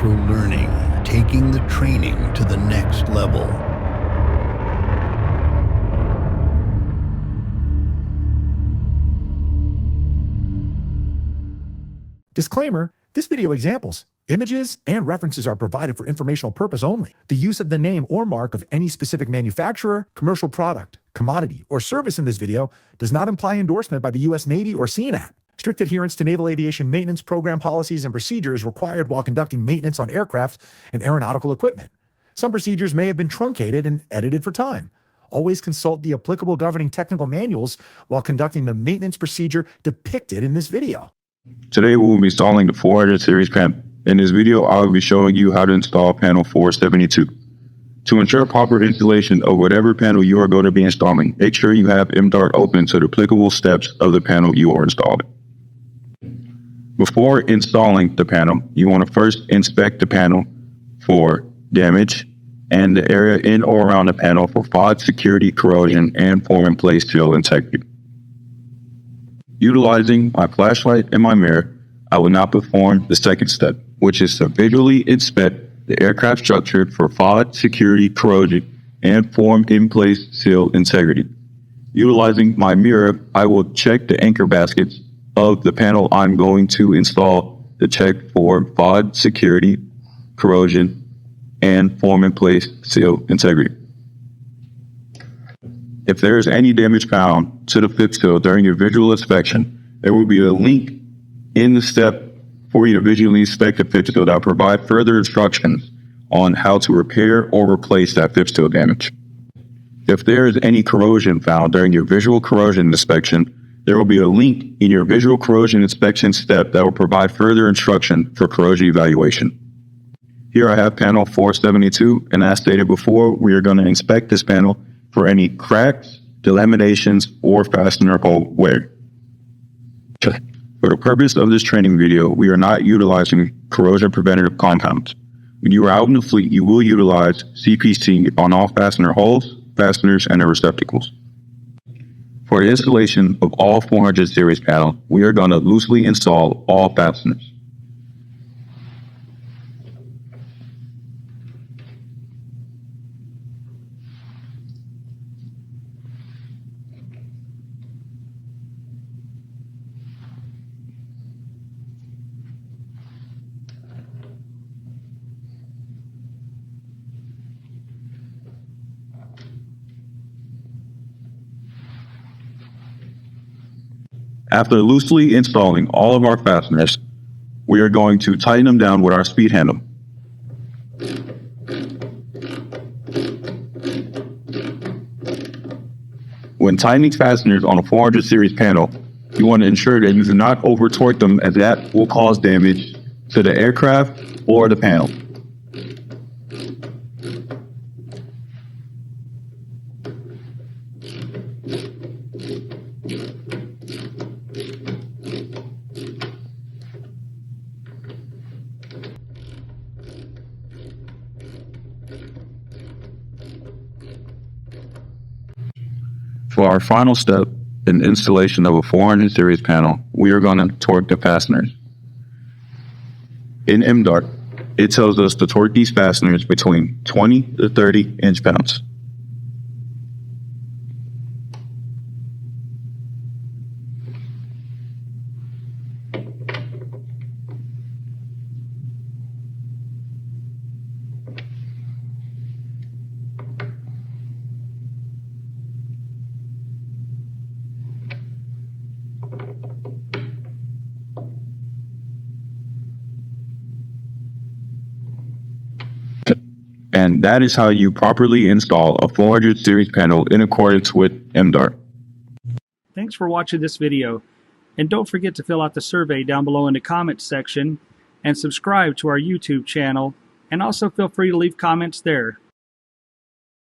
micro learning, taking the training to the next level. Disclaimer, this video examples, images, and references are provided for informational purpose only. The use of the name or mark of any specific manufacturer, commercial product, commodity, or service in this video does not imply endorsement by the U.S. Navy or CNAT. Strict adherence to naval aviation maintenance program policies and procedures required while conducting maintenance on aircraft and aeronautical equipment. Some procedures may have been truncated and edited for time. Always consult the applicable governing technical manuals while conducting the maintenance procedure depicted in this video. Today we will be installing the 400 series panel. In this video, I will be showing you how to install panel 472. To ensure proper installation of whatever panel you are going to be installing, make sure you have MDART open to the applicable steps of the panel you are installing. Before installing the panel, you want to first inspect the panel for damage and the area in or around the panel for FOD security, corrosion, and form-in-place seal integrity. Utilizing my flashlight and my mirror, I will now perform the second step, which is to visually inspect the aircraft structure for FOD, security, corrosion, and form-in-place seal integrity. Utilizing my mirror, I will check the anchor baskets of the panel I'm going to install to check for FOD, security, corrosion, and form-in-place seal integrity. If there is any damage found to the fifth seal during your visual inspection, there will be a link in the step for you to visually inspect the fifth seal that will provide further instructions on how to repair or replace that fifth seal damage. If there is any corrosion found during your visual corrosion inspection, there will be a link in your visual corrosion inspection step that will provide further instruction for corrosion evaluation. Here I have panel 472, and as stated before, we are going to inspect this panel for any cracks, delaminations, or fastener hole wear. For the purpose of this training video, we are not utilizing corrosion preventative compounds. When you are out in the fleet, you will utilize CPC on all fastener holes, fasteners, and their receptacles. For the installation of all 400 series panels, we are going to loosely install all fasteners. After loosely installing all of our fasteners, we are going to tighten them down with our speed handle. When tightening fasteners on a 400 series panel, you want to ensure that you do not over torque them, as that will cause damage to the aircraft or the panel. For our final step in installation of a 400 series panel, we are going to torque the fasteners. In MDART, it tells us to torque these fasteners between 20 to 30 inch-pounds. And that is how you properly install a 400 series panel in accordance with MDART. Thanks for watching this video, and don't forget to fill out the survey down below in the comments section and subscribe to our YouTube channel, and also feel free to leave comments there.